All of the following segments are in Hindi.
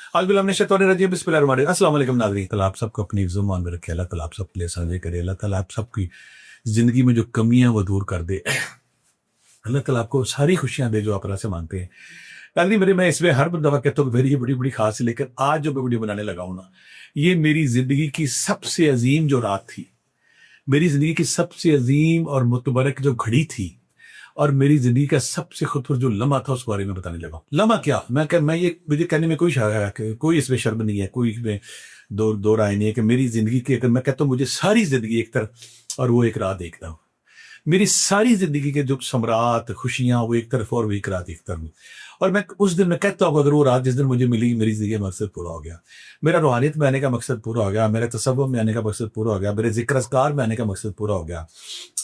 बिस्मिल्लाहिर्रहमानिर्रहीम अस्सलाम वालेकुम नाज़रीन। अल्लाह आप सबको अपनी ज़ुबान में रखे, अल्लाह ताला आप सबके लिए साझे करे, अल्लाह ताला आप सबकी ज़िंदगी में जो कमियां वो दूर कर दे, अल्लाह ताला आपको सारी खुशियां दे जो आप अल्लाह से मांगते हैं। नाज़रीन मेरे, मैं इसमें हर दफ़ा कहता हूँ मेरी ये बड़ी बड़ी खास है, लेकिन आज जो मैं वीडियो बनाने लगा हूँ ना, ये मेरी ज़िंदगी की सबसे अजीम जो रात थी, मेरी ज़िंदगी की सबसे अजीम और मुतबरक जो घड़ी थी, और मेरी जिंदगी का सबसे खूबसूरत जो लम्हा था उस बारे में बताने लगा। लम्हा क्या, मैं ये मुझे कहने में कोई इसमें शर्म नहीं है, कोई इसमें दो राय नहीं है कि मेरी जिंदगी की, अगर मैं कहता हूँ मुझे सारी जिंदगी एक तरफ और वो एक रात देखता हूँ, मेरी सारी जिंदगी के जो सम्राट खुशियां वो एक तरफ और वो एक रात एक तरफ। और मैं उस दिन मैं कहता हूँ अगर वो रात जिस दिन मुझे मिली, मेरी जिंदगी का मकसद पूरा हो गया, मेरा रूहानियत में आने का मकसद पूरा हो गया, मेरे तसव्वुफ में आने का मकसद पूरा हो गया, मेरे जिक्र अस्कार में आने का मकसद पूरा हो गया।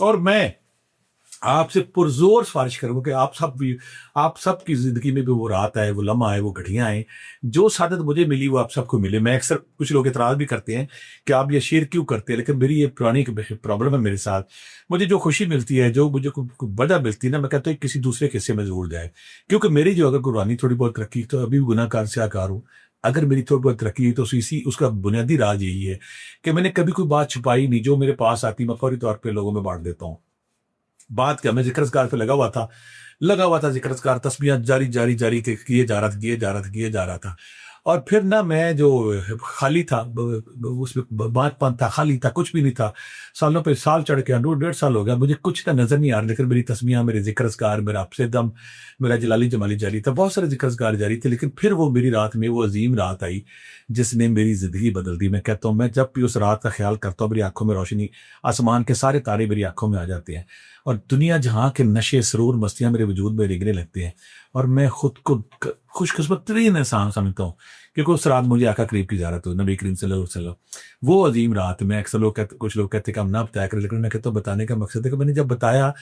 और मैं आपसे पुरजोर सिफारिश करूंगा कि आप सब की जिंदगी में भी वो रात आए, वो लम्हा आए, वो घड़ियां आए, जो सादत मुझे मिली वो आप सबको मिले। मैं अक्सर, कुछ लोग इतराज भी करते हैं कि आप ये शेयर क्यों करते हैं, लेकिन मेरी ये पुरानी प्रॉब्लम है मेरे साथ। मुझे जो खुशी मिलती है, जो मुझे वजह मिलती है ना, मैं कहता हूँ किसी दूसरे के हिस्से में जरूर जाए, क्योंकि मेरी जो अगर कुरानी थोड़ी बहुत तरक्की, तो अभी भी गुनाहगार से आकार हूँ। अगर मेरी थोड़ी बहुत तरक्की है तो इसी उसका बुनियादी राज यही है कि मैंने कभी कोई बात छुपाई नहीं, जो मेरे पास आती मैं फौरी तौर पर लोगों में बांट देता हूँ। बात क्या, मैं जिक्रस्कार पे लगा हुआ था जिक्रस्कार, तस्बीहां जारी जारी जारी किए जा रहा था। और फिर ना मैं जो खाली था, उसमें बात था, खाली था, कुछ भी नहीं था। सालों पे साल चढ़ के 1.5 साल हो गया, मुझे कुछ ना नजर नहीं आ रहा, लेकिन मेरी तस्बीहां, मेरे जिक्रस्कार, मेरा आपसे दम, मेरा जलाली जमाली जारी था, बहुत सारे जिक्रस्कार जारी थे। लेकिन फिर वो मेरी रात में वो अजीम रात आई जिसने मेरी जिंदगी बदल दी। मैं कहता हूँ मैं जब भी उस रात का ख्याल करता हूँ, मेरी आंखों में रोशनी, आसमान के सारे तारे मेरी आंखों में आ जाते हैं, और दुनिया जहां के नशे सरूर मस्तियां मेरे वजूद में रेंगने लगती हैं, और मैं खुद को खुशकिस्मत तरीन इंसान समझता हूँ, क्योंकि उस रात मुझे आका करीब की ज़ियारत हुई, नबी करीम सल्लल्लाहु अलैहि वसल्लम। वो अजीम रात में अक्सर लोग कहते, कुछ लोग कहते कि हम ना बताया करें, लेकिन मैं कहता हूँ बताने का मकसद है कि मैंने जब बताया,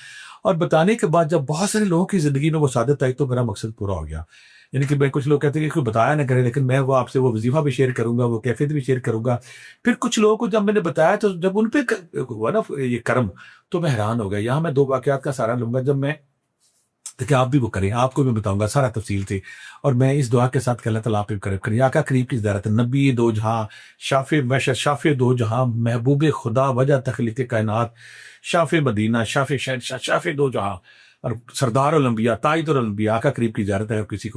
और बताने के बाद जब बहुत सारे लोगों की जिंदगी में वो सादत आई, तो मेरा मकसद पूरा हो गया। यानी कि मैं, कुछ लोग कहते हैं कि कोई बताया ना करे, लेकिन मैं वो आपसे वो वजीफा भी शेयर करूंगा, वो कैफियत भी शेयर करूंगा। फिर कुछ लोगों को जब मैंने बताया, तो जब उन पे हुआ ना ये कर्म, तो मैं हैरान हो गया। यहाँ मैं 2 वाकयात का सहारा लूंगा, जब मैं, देखिए आप भी वो करें, आपको मैं बताऊंगा सारा तफसील से। और मैं इस दुआ के साथ कि अल्लाह ताला आप भी करीब करें, आका करीब की ज़ियारत, नबी दो जहां, शाफे बशर, शाफे दो जहां, महबूब खुदा, वजह तखलीक कायनात, शाफे मदीना, शाफे शहनशाह, शाफे दो जहां, और सरदार उलंबिया, ताइदुल अंबिया, आका करीब की ज़ियारत है। किसी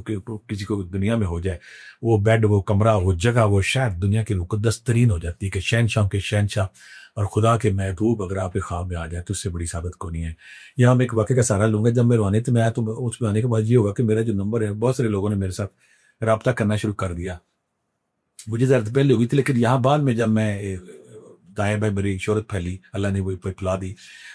को दुनिया में हो जाए, वो बेड, वो कमरा, वो जगह, वो शहर दुनिया की मुकद्दस तरीन हो जाती है, कि शहनशाह के शहनशाह और खुदा के महबूब अगर आपके ख्वाब में आ जाए, तो उससे बड़ी साबित को नहीं है। यहाँ मैं एक वाक़े का सहारा लूंगा। जब मैं रूहानियत में आया, तो उसमें आने के बाद ये होगा कि मेरा जो नंबर है, बहुत सारे लोगों ने मेरे साथ रब्ता करना शुरू कर दिया। मुझे ज़्यादा पहले हुई थी, लेकिन यहाँ बाद में जब मैं दाएं बाएं मेरी शोहरत फैली, अल्लाह ने वो फैला दी,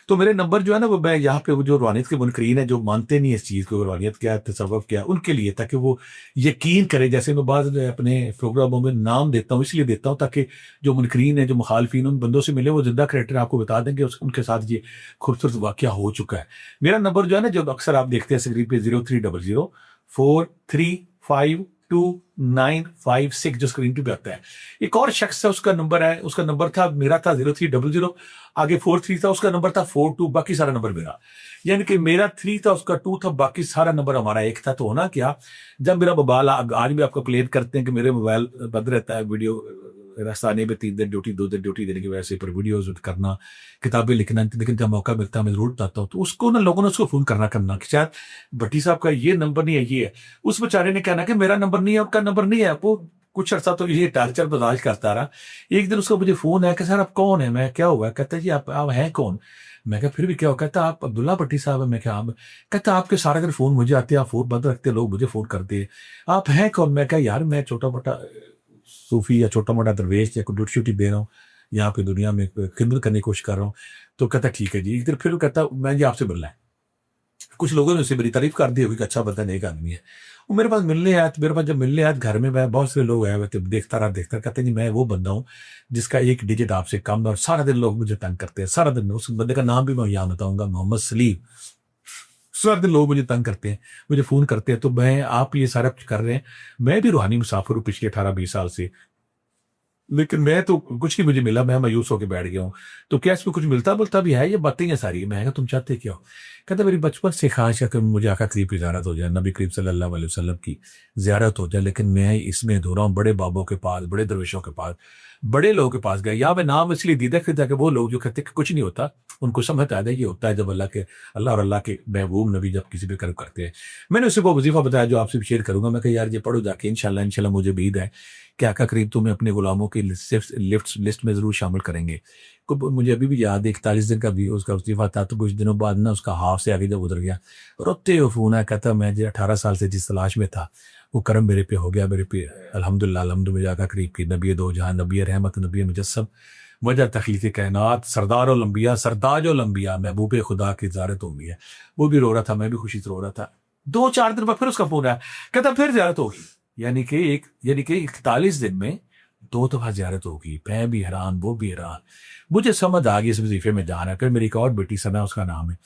तो मेरे नंबर जो है ना, वो मैं यहाँ पे वो जो रूहानियत के मुनकरीन है, जो मानते नहीं इस चीज़ को, रूहानियत क्या है, तसव्वुफ क्या है, उनके लिए, ताकि वो यकीन करे। जैसे मैं बाद अपने प्रोग्रामों में नाम देता हूँ, इसलिए देता हूँ ताकि जो मुनकरीन है, जो मुखालफीन, उन बंदों से मिले, वो जिंदा करेक्टर आपको बता देंगे उनके साथ ये खूबसूरत वाक़या हो चुका है। मेरा नंबर जो है ना, जो अक्सर आप देखते हैं स्क्रीन पे, 03004352 956, जो स्क्रीन पे आता है। एक और शख्स है, उसका नंबर है, उसका नंबर था, मेरा था 0300, आगे 43 था, उसका नंबर था 42, बाकी सारा नंबर मेरा। यानी कि मेरा 3 था, उसका 2 था, बाकी सारा नंबर हमारा 1 था। तो होना क्या, जब मेरा मोबाइल, आज भी आपको क्लियर करते हैं कि मेरे मोबाइल बंद रहता है, वीडियो रास्ताने में 3 दिन ड्यूटी, 2 दिन ड्यूटी देने की वजह से, पर वीडियोज करना, किताबें लिखना, लेकिन जब मौका मिलता है मैं जरूर बताता हूँ। तो उसको ना, लोगों ने उसको फोन करना कि शायद भट्टी साहब का ये नंबर नहीं है, ये है। उस बेचारे ने कहना कि मेरा नंबर नहीं है, उनका नंबर नहीं है। वो कुछ अर्सा तो ये टार्चर बर्दाश्त करता रहा। एक दिन उसका मुझे फोन है कि सर आप कौन है? मैं, क्या हुआ? कहता है जी आप हैं कौन? मैं क्या, फिर भी क्या हो? कहता आप अब्दुल्ला भट्टी साहब है। मैं क्या? कहता आपके सारे दिन फोन मुझे आते हैं, आप फोन बंद रखते, लोग मुझे फोन करते हैं, आप हैं कौन? मैं क्या, यार मैं छोटा मोटा सूफी या छोटा मोटा दरवेश या कोई ड्यूटी श्यूटी दे रहा हूँ, यहाँ पे दुनिया में खिदमत करने की कोशिश कर रहा हूँ। तो कहता ठीक है जी। एक दिन फिर कहता मैं जी आपसे मिलना है। कुछ लोगों ने उसे मेरी तारीफ कर दी होगी कि अच्छा बंदा, नेक आदमी है। वो मेरे पास मिलने आया, तो मेरे पास जब मिलने आया, घर में मैं, बहुत से लोग आए हुए थे, देखता रहा, कहते नहीं मैं वो बंदा हूँ जिसका एक डिजिट आपसे कम है, और सारा दिन लोग मुझे तंग करते हैं, सारा दिन। उस बंदे का नाम भी मैं यहाँ बताऊंगा, मोहम्मद सलीम। सारा दिन लोग मुझे तंग करते हैं, मुझे फोन करते हैं। तो मैं, आप ये सारा कुछ कर रहे हैं, मैं भी रूहानी मुसाफिर हूँ पिछले 18-20 साल से। लेकिन मैं तो कुछ नहीं मुझे मिला, मैं मायूस होकर बैठ गया हूँ। तो क्या इसमें कुछ मिलता बोलता भी है? ये बातें हैं सारी। मैं कहा तुम चाहते क्या हो? कहता मेरी बचपन से ख्वाहिश है कि मुझे आका करीब की ज़ियारत हो जाए, नबी करीम सल्लल्लाहु अलैहि वसल्लम की ज़ियारत हो जाए, लेकिन मैं इसमें अधूरा हूँ। बड़े बाबों के पास, बड़े दरवेशों के पास, बड़े लोगों के पास गए। यहाँ मैं नाम इसलिए दीदा कहता कि वो लोग जो कहते कि कुछ नहीं होता, उनको समझ आता है ये होता है जब अल्लाह और अल्लाह के महबूब नबी जब किसी पे कर्म करते हैं। मैंने उसे वो वजीफा बताया जो आपसे भी शेयर करूंगा। मैं कहा यार ये पढ़ो जाके, इंशाल्लाह इंशाल्लाह मुझे उम्मीद है कि आका करीब तुम्हें अपने गुलामों की लिस्ट में जरूर शामिल करेंगे। मुझे अभी भी याद है 41 दिन का भी उसका वजीफा था। तो कुछ दिनों बाद ना उसका हाफ से आगे जब उधर गया, रोते हुए फोन आया, कहता मैं जो 18 साल से जिस तलाश में था वो करम मेरे पे हो गया, मेरे पे अल्हम्दुलिल्लाह अल्हम्दुलिल्लाह। आका करीब की नबी दो जहां, नबी रहमत, नबी मुजस्सम, वजह तखलीफ कायनात, सरदार लंबिया, सरताज लंबिया, महबूब खुदा की ज़ियारत होगी है। वो भी रो रहा था, मैं भी खुशी से रो रहा था। 2-4 दिन बाद फिर उसका फोन आया, कहता फिर ज़ियारत होगी। यानी कि 41 दिन में 2 दफा ज़ियारत होगी। मैं भी हैरान, वो भी हैरान। मुझे समझ आ गई इस वजीफे में जाना है। फिर मेरी एक और बेटी सना उसका नाम है,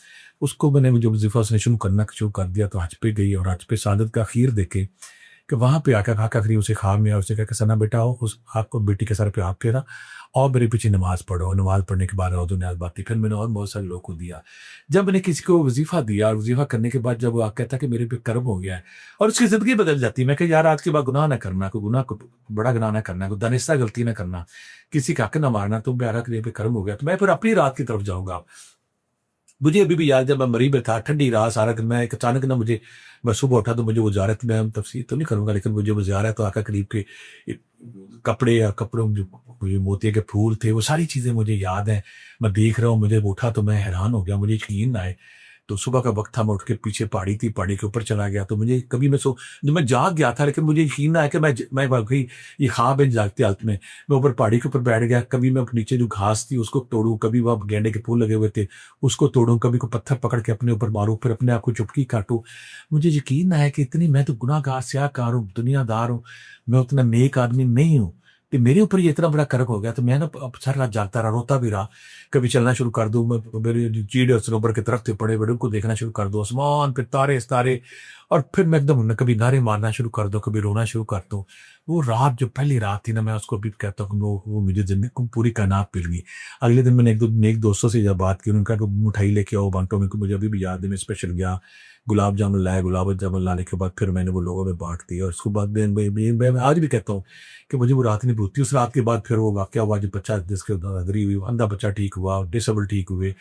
उसको मैंने जो वजीफा उसने शुरू कर दिया, तो हज पे गई और हज पे सादत का खीर देखे कि वहां पे आकर आका करीब उसे ख्वाब में, और उसे कहा कि सना बेटा आओ, उस आपको बेटी के सर पे हाथ फेरा और मेरे पीछे नमाज पढ़ो। नमाज पढ़ने के बाद रोज़ न्याज बाती। फिर मैंने और बहुत सारे लोगों को दिया। जब मैंने किसी को वजीफा दिया और वजीफा करने के बाद जब वो कहता कि मेरे पे कर्म हो गया है और उसकी जिंदगी बदल जाती है, मैं कहा यार आज के बाद गुनाह ना करना, कोई गुनाह को बड़ा गुनाह ना करना, कोई दानिस्ता गलती ना करना, किसी का हक ना मारना, तो मेरा मेरे पे कर्म हो गया तो मैं फिर अपनी रात की तरफ जाऊंगा। मुझे अभी भी याद, जब मैं मरीब में था, ठंडी रात, सारा दिन, मैं एक अचानक ना मुझे, मैं सुबह उठा तो मुझे वो ज़ियारत में, हम तफसीर तो नहीं करूंगा, लेकिन मुझे वो ज़ियारत तो आका करीब के कपड़े या कपड़ों में जो मुझे मोतिये के फूल थे, वो सारी चीज़ें मुझे याद हैं। मैं देख रहा हूँ, मुझे उठा तो मैं हैरान हो गया, मुझे यकीन ना आए। तो सुबह का वक्त था, मैं उठ के पीछे पहाड़ी थी, पहाड़ी के ऊपर चला गया। तो मुझे कभी जो मैं जाग गया था, लेकिन मुझे यकीन ना आया कि मैं वाकई ये ख्वाब है जागते हालत में। मैं ऊपर पहाड़ी के ऊपर बैठ गया, कभी मैं नीचे जो घास थी उसको तोड़ूं, कभी वह गेंडे के फूल लगे हुए थे उसको तोड़ूं, कभी को पत्थर पकड़ के अपने ऊपर मारूं, फिर अपने आप को चुटकी काटूं। मुझे यकीन ना आया कि इतनी, मैं तो गुनाहगार स्याहकार हूँ, दुनियादार हूँ, मैं उतना नेक आदमी नहीं हूँ कि मेरे ऊपर ये इतना बड़ा कर्क हो गया। तो मैं ना अब सारी रात जागता रहा, रोता भी रहा। कभी चलना शुरू कर दूं, मैं मेरे चीड़ और सनोबर के दरख्त पड़े बड़े, उनको देखना शुरू कर दूं, आसमान पे तारे तारे, और फिर मैं एकदम कभी नारे मारना शुरू कर दूं, कभी रोना शुरू कर दूं। वो रात जो पहली रात थी ना, मैं उसको अभी कहता हूँ वो मुझे जिंदगी को पूरी कायनात मिल गई। अगले दिन मैंने एक दोस्तों से जब बात की, उनका मिठाई लेके आओ बांटो में, मुझे अभी भी याद है। मैं स्पेशल गया, गुलाब जामुन लाया, गुलाब जामुन लाने के बाद फिर मैंने वो लोगों में बांट दी। और उसके बाद मैं आज भी कहता हूँ कि मुझे वो रात नहीं भूलती। उस रात के बाद फिर वो वाकया हुआ, जो बच्चा जिसके नजरी हुई, अंधा बच्चा ठीक हुआ, डिसेबल ठीक हुए।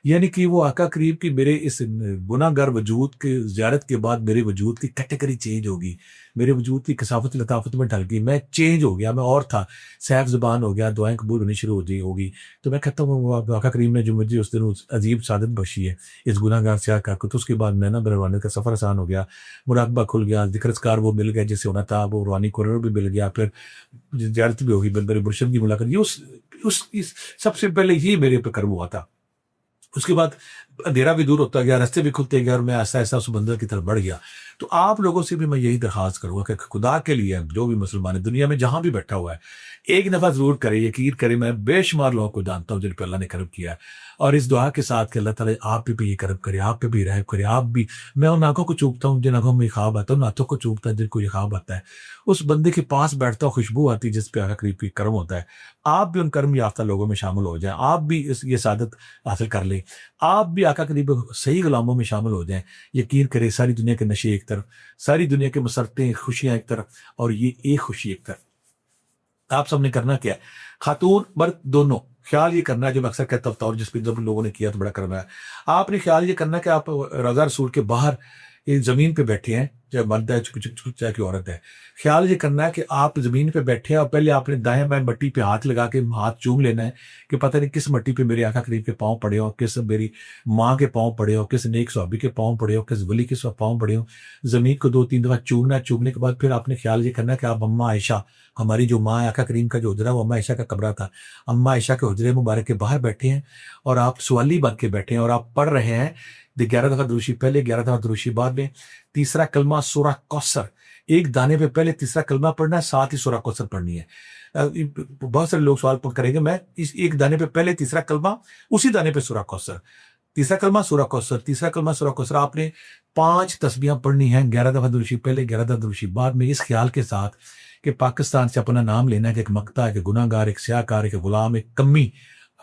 यानी कि वो आका करीब की मेरे इस गुनाहगार वजूद के ज़ियारत के बाद मेरे वजूद की कैटेगरी चेंज होगी, मेरे वजूद की कसाफत लताफत में ढल गई, मैं चेंज हो गया, मैं और था, सैफ ज़बान हो गया, दुआएं कबूल होनी शुरू होगी। तो मैं कहता हूँ आका करीम ने जो मुझे उस दिन उस अजीब सादत बख्शी है इस गुनाहगार स्याह का, तो उसके बाद मैं ना मेरा रूहानी का सफ़र आसान हो गया, मुराकबा खुल गया, जिक्रस्कार वो मिल गया जिससे होना था, वो रूहानी कॉरिडोर भी मिल गया, फिर ज़ियारत भी होगी, मेरे मुर्शिद की मुलाकात। ये इस सबसे पहले ही मेरे पे कर्म हुआ था। उसके बाद अंधेरा भी दूर होता गया, रास्ते भी खुलते गए, और मैं ऐसा ऐसा उस बंदर की तरफ बढ़ गया। तो आप लोगों से भी मैं यही दरखास्त करूंगा कि खुदा के लिए जो भी मुसलमान है दुनिया में जहां भी बैठा हुआ है, एक दफा जरूर करे, यकीन करे, मैं बेशुमार लोगों को जानता हूं जिन पर अल्लाह ने कर्म किया है, और इस दुआ के साथ कि अल्लाह ताला आप पे भी ये कर्म करे, आप पे भी रहम करे। आप भी, मैं उन आंखों को चूमता हूँ जिन आंखों में ख्वाब आता है, उन हाथों को चूमता है जिनको ये ख्वाब आता है, उस बंदे के पास बैठता हूँ, खुशबू आती है जिस पे आका करीब की कर्म होता है। आप भी उन कर्म याफ्ता लोगों में शामिल हो जाएं, आप भी ये सादत हासिल कर लें, आप भी आका करीब सही गुलामों में शामिल हो जाएं। यकीन करें, सारी दुनिया के नशे एक तरफ, सारी दुनिया के मसरतें खुशियां एक तरफ, और ये एक खुशी एक तरफ। आप सबने करना क्या है, खातून मर्द दोनों, ख्याल ये करना है, जो मैं अक्सर कहता हूँ, जिस पे जब लोगों ने किया तो बड़ा करना है। आपने ख्याल ये करना है कि आप रज़ा रसूल के बाहर एक जमीन पे बैठे हैं, चाहे मर्द है चाहे कि औरत है। ख्याल ये करना है कि आप जमीन पे बैठे हैं और पहले आपने दाएं बाएं मट्टी पे हाथ लगा के हाथ चूम लेना है कि पता नहीं किस मट्टी पे मेरे आका करीब के पाँव पड़े हो, किस मेरी माँ के पाँव पड़े हो, किस नेक सहाबी के पाँव पड़े हो, किस वली के पाँव पड़े हो। जमीन को 2-3 दफा चूमना है। चूमने के बाद फिर आपने ख्याल ये करना है कि आप अम्मा आयशा, हमारी जो माँ आका करीम का जो हुजरा, वो अम्मा आयशा का कमरा था, अम्मा आयशा के हुजरे मुबारक के बाहर बैठे हैं और आप सवाली बन के बैठे हैं और आप पढ़ रहे हैं 11 दफा दुरूशी पहले, 11 दफा दुरूशी बाद में, तीसरा कलमा सूरह कौसर, एक दाने पे पहले तीसरा कलमा पढ़ना है, साथ ही सूरह कौसर पढ़नी है। बहुत सारे लोग सवाल करेंगे, मैं इस एक दाने पे पहले तीसरा कलमा, उसी दाने पे सूरह कौसर, तीसरा कलमा सूरह कौसर, तीसरा कलमा सूरह कौसर आपने 5 तस्बीहां पढ़नी है, 11 दफा दुरूद शरीफ पहले, 11 दफा दुरूद शरीफ बाद में, इस ख्याल के साथ कि पाकिस्तान से अपना नाम लेना है कि एक मक्ता, एक गुनाहगार, एक स्याहकार, एक गुलाम, एक कमी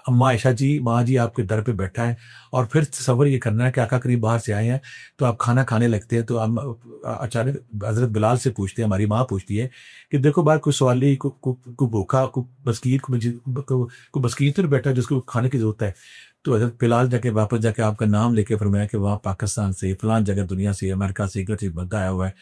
अम्मा आयशा जी, माँ जी आपके दर पे बैठा है। और फिर तसव्वुर ये करना है कि आका करीब बाहर से आए हैं, तो आप खाना खाने लगते हैं, तो हम अचानक हज़रत बिलाल से पूछते हैं, हमारी माँ पूछती है कि देखो बाहर कोई सवाली, कोई भूखा, कोई बस्कीर, कोई बस्कीर तो नहीं बैठा जिसको खाने की ज़रूरत है। तो हज़रत बिलाल जाके वापस जाके आपका नाम लेके फरमाया कि वहाँ पाकिस्तान से, फलां जगह दुनिया से, अमेरिका से, इंग्लैंड से बंदा आया हुआ है,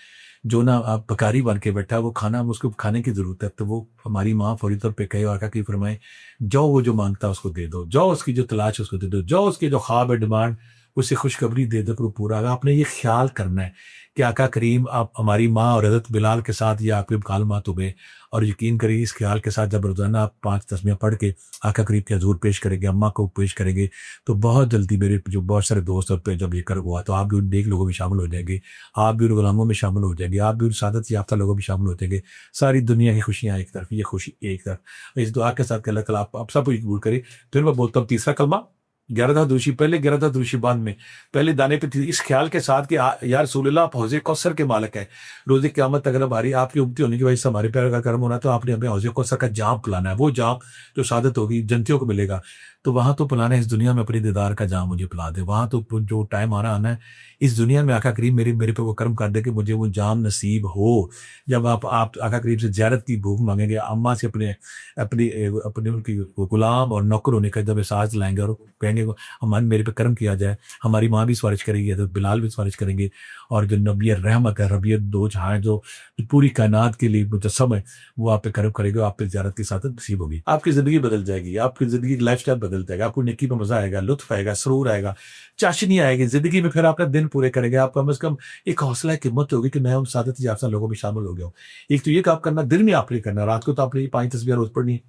जो ना आप बकारी बन के बैठा है, वो खाना उसको खाने की ज़रूरत है। तो वो हमारी माँ फौरी तौर पे कहे और आका की फरमाए, जाओ वो जो मांगता है उसको दे दो, जाओ उसकी जो तलाश है उसको दे दो, जाओ उसकी जो ख्वाब है, डिमांड, उसे खुशखबरी दे दो, पूरा। आपने ये ख्याल करना है कि आका करीम आप हमारी माँ और हज़रत बिलाल के साथ ये आपके कालमात हुए। और यकीन करिए इस ख्याल के साथ जब रोज़ाना आप 5 तस्बीहां पढ़ के आका करीब के हज़ूर पेश करेंगे, अम्मा को पेश करेंगे, तो बहुत जल्दी मेरे जो बहुत सारे दोस्त और पे जब ये कर हुआ तो आप भी उन नेक लोगों में शामिल हो जाएंगे, आप भी उन गुलामों में शामिल हो जाएंगे, आप भी उन सादत याफ्ता लोगों में शामिल हो जाएंगे। सारी दुनिया की खुशियाँ एक तरफ, ये खुशी एक तरफ। इस दुआ के साथ कि अल्लाह ताला आप सब कुछ कबूल करे। फिर मैं बोलता हूँ तीसरा कलमा 11 दफा दुरूद शरीफ पहले, 11 दफा दुरूद शरीफ बाद में, पहले दाने पे इस ख्याल के साथ कि या रसूलुल्लाह आप हौज़े कौसर के मालिक है। रोज़े क़यामत अगर हमारी आपकी उम्मती होने की वजह से हमारे प्यार का कर्म होना, तो आपने हमें हौज़े कौसर का जाम पिलाना है, वो जाम जो सादत होगी, जन्नतियों को मिलेगा। तो वहाँ तो पिलाना है, इस दुनिया में अपनी दीदार का जाम मुझे पिला दे। वहाँ तो जो टाइम आना है, इस दुनिया में आका करीम मेरे पे वो कर्म कर दे कि मुझे वो जाम नसीब हो। जब आप आका करीम से ज़ियारत की भूख मांगेंगे, अम्मा से अपने अपनी अपने उनकी गुलाम और नौकर होने का जब एहसास लाएंगे और कहेंगे अम्मा मेरे पे कर्म किया जाए, हमारी माँ भी सिफारिश करेगी, हज़रत बिलाल भी सिफारिश करेंगे। और जो नबी रहमत है, रबी दो जहाँ जो पूरी कायनात के लिए मुजस्सम है, वो आप पे कर्म करेगा, आप पे ज़ियारत की सादत नसीब होगी। आपकी ज़िंदगी बदल जाएगी, आपकी ज़िंदगी की लाइफस्टाइल बदल जाएगा, आपको नेकी में मज़ा आएगा, लुत्फ़ आएगा, सुरूर आएगा, चाशनी आएगी ज़िंदगी में। फिर आपका दिन पूरे करेंगे, आप कम से कम एक हौसला की हिम्मत होगी कि मैं उन सादत याफ्ता लोगों में शामिल हो गया हूँ। एक तो ये काम करना, दिन में आपने करना, रात को तो आपने 5 तस्बीहां रोज़ पढ़नी है।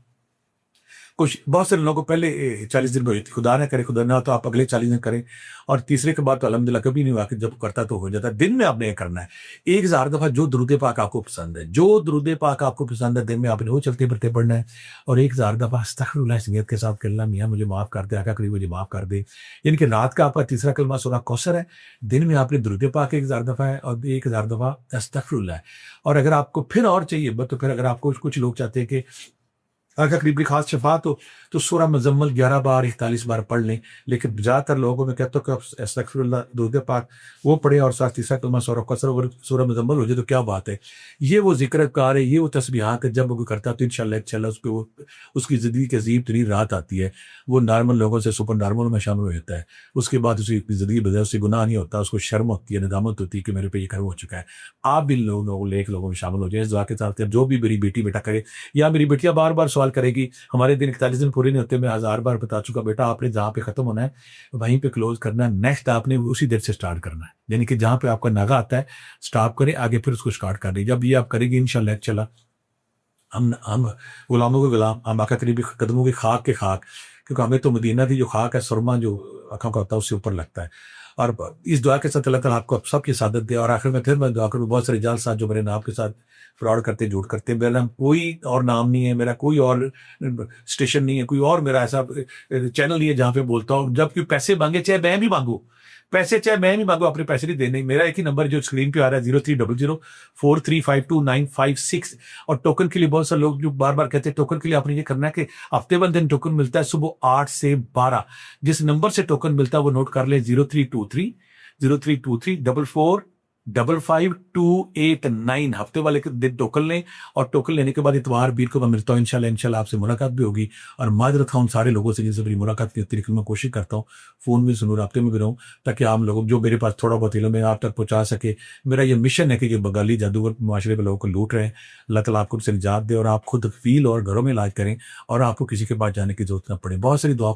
कुछ बहुत सारे लोगों को पहले 40 दिन में हुई थी, खुदा ना करे, खुदा ना हो तो आप अगले 40 दिन करें, और तीसरे के बाद तो अल्हम्दुलिल्लाह कभी नहीं हुआ कि जब करता तो हो जाता। दिन में आपने ये करना है 1000 दफ़ा जो दुरूद पाक आपको पसंद है, जो दुरूद पाक आपको पसंद है, दिन में आपने वो चलते फिरते पढ़ना है। और 1000 दफ़ा अस्तग़फिरुल्लाह इस नियत के साथ कि अल्लाह मियाँ मुझे माफ़ कर दे, आका करीब मुझे माफ़ कर दे। यानी कि रात का आपका तीसरा कलमा सूरह कौसर है, दिन में आपने दुरूद पाक 1000 दफ़ा है और 1000 दफ़ा अस्तग़फिरुल्लाह है। और अगर आपको फिर और चाहिए तो फिर अगर आपको कुछ लोग चाहते हैं कि आका करीब की खास शफात हो, तो सूरह मुज़म्मिल 11 बार 41 बार पढ़ लें। लेकिन ज़्यादातर लोगों में कहता हूँ कि आप अस्तग़फिरुल्लाह दुरूद पाक वो पढ़ें और साथ तीसरा कलमा सूरह कौसर, अगर सूरह मुज़म्मिल हो जाए तो क्या बात है। ये वो ज़िक्र-अज़कार है, ये वो तस्बीहात है, जब वो करता है तो इंशाअल्लाह उस पे वो उसकी ज़िंदगी की अजीब तरीन रात आती है। वो नॉर्मल लोगों से सुपर नॉर्मल में शामिल हो जाता है। उसके बाद उसकी ज़िंदगी बदल, उससे गुनाह नहीं होता, उसको शर्म होती है, नदामत होती है कि मेरे पे ये कर्म हो चुका है। आप भी लोगों में शामिल हो जाए इस दुआ के साथ। जो भी मेरी बेटी बेटा करे, या मेरी बेटियां बार-बार सवाल करेगी, हमारे दिन 41 दिन पूरे नहीं होते, मैं 1000 बार बता चुका, बेटा आपने जहाँ पे खत्म होना है वहीं पे क्लोज करना है, नेक्स्ट आपने उसी देर से स्टार्ट करना है। यानी कि जहाँ पे आपका नागा आता है स्टॉप करें, आगे फिर उसको स्टार्ट कर दें। जब ये आप करेंगे इंशाअल्लाह चला हम गुलामों के गुलाम, हम आका करीब के कदमों की खाक के खाक, क्योंकि हमें तो मदीना की जो खाक है, सुरमा जो आँखों का होता है उससे ऊपर लगता है। और इस दुआ के साथ अल्लाह ताला आपको सबकी सादत दे। और आखिर में फिर मैं दुआ करूँ, बहुत सारे जाल साथ जो मेरे नाम के साथ फ्रॉड करते, झूठ करते, मेरा कोई और नाम नहीं है, मेरा कोई और स्टेशन नहीं है, कोई और मेरा ऐसा चैनल नहीं है जहाँ पे बोलता हूँ। जब कोई पैसे मांगे, चाहे मैं भी मांगू पैसे, चाहे मैं भी मांगू, अपने पैसे नहीं देने। मेरा एक ही नंबर जो स्क्रीन पे आ रहा है 0300435296। और टोकन के लिए बहुत सारे लोग जो बार बार कहते हैं टोकन के लिए आपने ये करना है कि हफ्ते वन दिन टोकन मिलता है सुबह 8 से 12। जिस नंबर से टोकन मिलता है वो नोट कर ले, 0323 हफ्ते वाले के दिन टोकन लें। और टोकन लेने के बाद इतवार बीर को मैं मिलता हूँ इंशाल्लाह आपसे मुलाकात भी होगी। और माजरत खां उन सारे लोगों से जिनसे मेरी मुलाकात की तरीके मैं कोशिश करता हूँ फ़ोन में सुनूँ, राब्ते में भी रहूँ, ताकि आम लोगों जो मेरे पास थोड़ा बहुत इल्म है आप तक पहुँचा सके। मेरा ये मिशन है कि बंगाली जादूगर माशरे में लोगों को लूट रहे हैं, अल्लाह ताला आपको उनसे निजात दे और आप खुद फील और घरों में इलाज करें और आपको किसी के पास जाने की जरूरत न पड़े। बहुत सारी दुआ